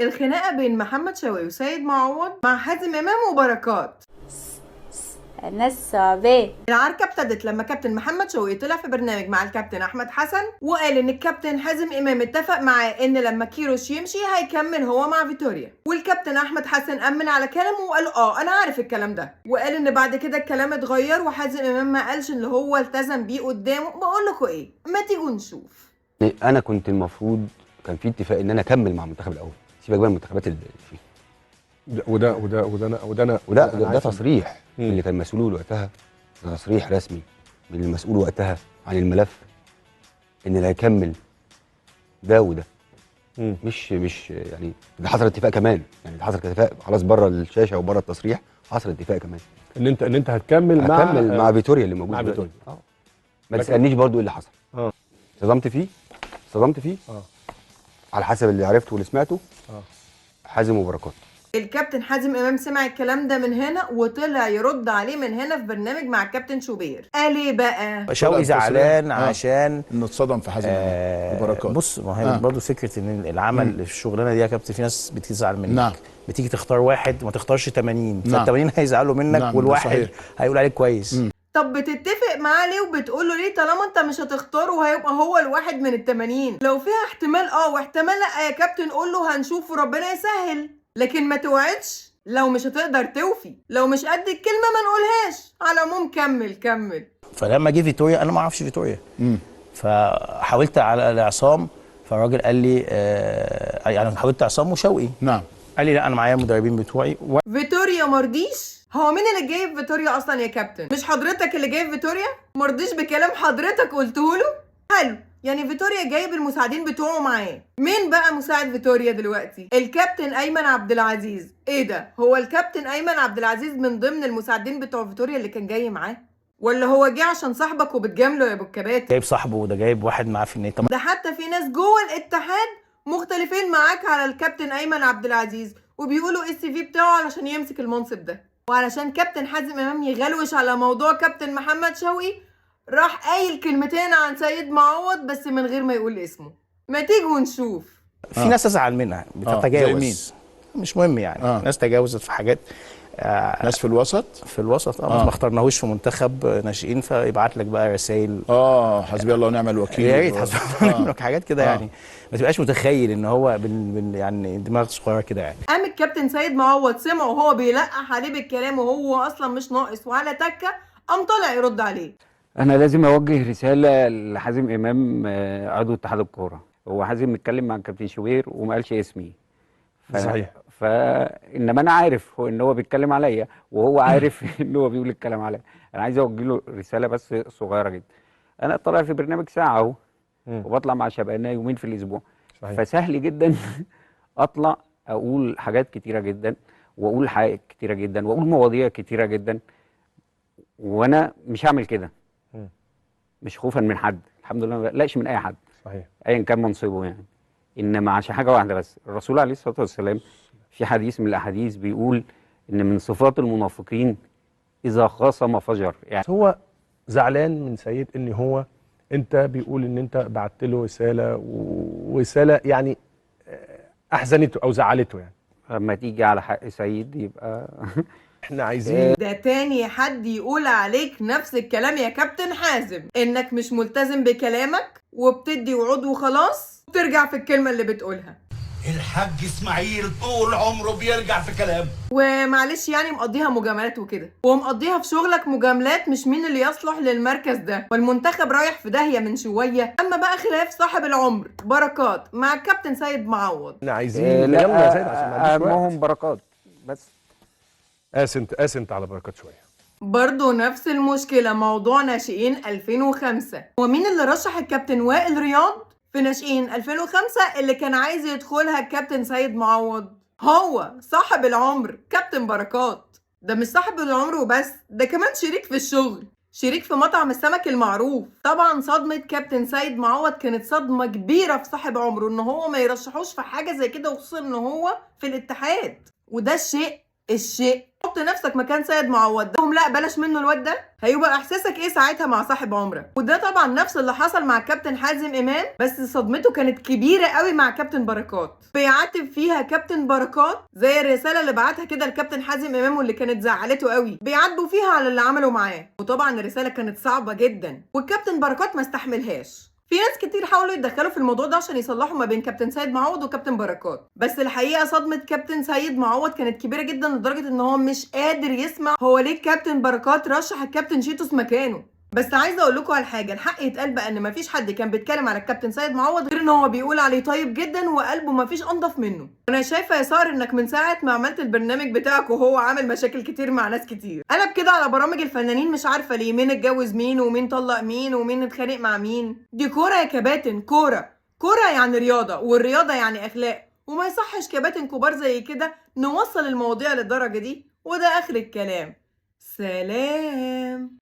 الخناقة بين محمد شوقي وسيد معوض مع حازم إمام وبركات. الناس صعبة. العركة ابتدت لما كابتن محمد شوقي طلع في برنامج مع الكابتن أحمد حسن وقال إن الكابتن حازم إمام اتفق معاه إن لما كيروش يمشي هيكمل هو مع فيتوريا، والكابتن أحمد حسن أمن على كلامه وقال أنا عارف الكلام ده، وقال إن بعد كده الكلام اتغير وحازم إمام ما قالش اللي هو التزم بيه قدامه. بقول لكم إيه، ما تيجوا نشوف. أنا كنت المفروض كان في اتفاق إن أنا أكمل مع المنتخب الأول، سيبك بقى من المنتخبات اللي فيه. وده تصريح اللي كان مسؤول وقتها، ده تصريح رسمي من المسؤول وقتها عن الملف ان اللي هيكمل ده وده. مش يعني ده حصل اتفاق كمان، يعني ده حصل اتفاق خلاص بره الشاشه وبره التصريح، حصل اتفاق كمان ان انت هتكمل مع فيتوريا اللي موجود مع فيتوريا. ما تسالنيش برضو ايه اللي حصل. صدمت فيه على حسب اللي عرفته واللي سمعته. حازم وبركات. الكابتن حازم امام سمع الكلام ده من هنا وطلع يرد عليه من هنا في برنامج مع الكابتن شوبير. قال ايه بقى؟ شوقي زعلان عشان انه اتصدم في حازم وبركات. بص، ما هي برضه فكره ان العمل في الشغلانه دي يا كابتن في ناس بتزعل منك. نعم. بتيجي تختار واحد ما تختارش 80، نعم. فال 80 هيزعلوا منك. نعم. والواحد هيقول عليك كويس. طب بتتفق معاه ليه وبتقول له ليه طالما انت مش هتختاره وهيبقى هو الواحد من ال80؟ لو فيها احتمال واحتمال لا يا كابتن قول له هنشوف وربنا يسهل، لكن ما توعدش لو مش هتقدر توفي، لو مش قد الكلمه ما نقولهاش. على العموم كمل. فلما جه فيتوريا انا ما اعرفش فيتوريا، فحاولت على عصام، فالراجل قال لي يعني حاولت عصام وشوقي. نعم. قال لي لا انا معايا المدربين بتوعي فيتوريا مرضيش. هو مين اللي جايب فيتوريا اصلا يا كابتن؟ مش حضرتك اللي جايب فيتوريا؟ مرضيش بكلام حضرتك قلته له؟ حلو، يعني فيتوريا جايب المساعدين بتوعه معاه. مين بقى مساعد فيتوريا دلوقتي؟ الكابتن ايمن عبد العزيز. ايه ده، هو الكابتن ايمن عبد العزيز من ضمن المساعدين بتوع فيتوريا اللي كان جاي معاه؟ ولا هو جه عشان صاحبك وبتجامله يا ابو الكباتن؟ جايب صاحبه وده جايب واحد معاه في النادي. ده حتى في ناس جوه الاتحاد مختلفين معاك على الكابتن ايمن عبد العزيز وبيقولوا السي في بتاعه علشان يمسك المنصب ده. وعلشان كابتن حازم امام يغلوش على موضوع كابتن محمد شوقي راح قايل كلمتين عن سيد معوض بس من غير ما يقول اسمه. ما تيجوا نشوف. في ناس ازعل منها بتتجاوز. زي مين؟ مش مهم يعني. ناس تجاوزت في حاجات. ناس في الوسط ما اخترناهوش في منتخب ناشئين، فيبعت لك بقى رسائل حسبي الله ونعم الوكيل. يا ريت حسبي الله ونعم الوكيل، حاجات كده يعني ما تبقاش متخيل ان هو يعني دماغ صغيره كده يعني. قام الكابتن سيد معوض سمعه وهو بيلقح عليه بالكلام وهو اصلا مش ناقص وعلى تكه، قام طالع يرد عليه. انا لازم اوجه رساله لحازم امام عضو اتحاد الكوره. هو حازم متكلم مع الكابتن شوبير وما قالش اسمي. صحيح. انما انا عارف ان هو بيتكلم عليا وهو عارف ان هو بيقول الكلام عليا. انا عايز اوجه له رساله بس صغيره جدا. انا طالع في برنامج ساعه اهو وبطلع مع شبابنا يومين في الاسبوع. صحيح. فسهل جدا اطلع اقول حاجات كتيره جدا واقول حاجات كتيره جدا واقول مواضيع كتيره جدا، وانا مش هعمل كده. مش خوفا من حد، الحمد لله ما بقلقش من اي حد. صحيح. ايا كان منصبه يعني. انما عشان حاجه واحده بس، الرسول عليه الصلاه والسلام في حديث من الاحاديث بيقول ان من صفات المنافقين اذا خاصم فجر. يعني هو زعلان من سيد ان هو انت بيقول ان انت بعت له رساله ورساله يعني احزنته او زعلته يعني. لما تيجي على حق سيد يبقى احنا عايزين ده تاني حد يقول عليك نفس الكلام يا كابتن حازم، انك مش ملتزم بكلامك وبتدي وعود وخلاص وبترجع في الكلمه اللي بتقولها. الحاج اسماعيل طول عمره بيرجع في كلامه، ومعلش يعني مقضيها مجاملات وكده، ومقضيها في شغلك مجاملات. مش مين اللي يصلح للمركز ده، والمنتخب رايح في داهيه من شويه. اما بقى خلاف صاحب العمر بركات مع الكابتن سيد معوض. احنا عايزين لا يا سيد عشان ما عنديش وقت. اهمهم بركات بس. قاسنت على بركات شويه. برضه نفس المشكله، موضوع ناشئين 2005. ومين اللي رشح الكابتن وائل رياض في ناشئين 2005 اللي كان عايز يدخلها الكابتن سيد معوض؟ هو صاحب العمر كابتن بركات. ده مش صاحب العمر وبس، ده كمان شريك في الشغل، شريك في مطعم السمك المعروف. طبعا صدمة كابتن سيد معوض كانت صدمة كبيرة في صاحب عمره ان هو ما يرشحوش في حاجة زي كده، وخصوصا ان هو في الاتحاد. وده الشيء الشيء. حط نفسك مكان سيد معوض ده، لا بلاش منه الواد ده، هيبقى احساسك ايه ساعتها مع صاحب عمرك؟ وده طبعا نفس اللي حصل مع كابتن حازم امام، بس صدمته كانت كبيره قوي مع كابتن بركات. بيعاتب فيها كابتن بركات زي الرساله اللي بعتها كده لكابتن حازم امام واللي كانت زعلته قوي، بيعاتبوا فيها على اللي عمله معاه. وطبعا الرساله كانت صعبه جدا والكابتن بركات ما استحملهاش. في ناس كتير حاولوا يتدخلوا في الموضوع ده عشان يصلحوا ما بين كابتن سيد معوض وكابتن بركات، بس الحقيقه صدمه كابتن سيد معوض كانت كبيره جدا لدرجه ان هو مش قادر يسمع هو ليه كابتن بركات رشح الكابتن شيتوس مكانه. بس عايزه اقول لكم على حاجه، الحق يتقال بقى ان مفيش حد كان بيتكلم على الكابتن سيد معوض غير ان هو بيقول عليه طيب جدا وقلبه مفيش انضف منه. انا شايفه يا ساره انك من ساعه ما عملت البرنامج بتاعك وهو عامل مشاكل كتير مع ناس كتير. قلب كده على برامج الفنانين، مش عارفه ليه، مين اتجوز مين ومين طلق مين ومين اتخانق مع مين. دي كوره يا كباتن، كوره. كوره يعني رياضه، والرياضه يعني اخلاق، وما يصحش كباتن كبار زي كده نوصل المواضيع للدرجه دي. وده اخر الكلام. سلام.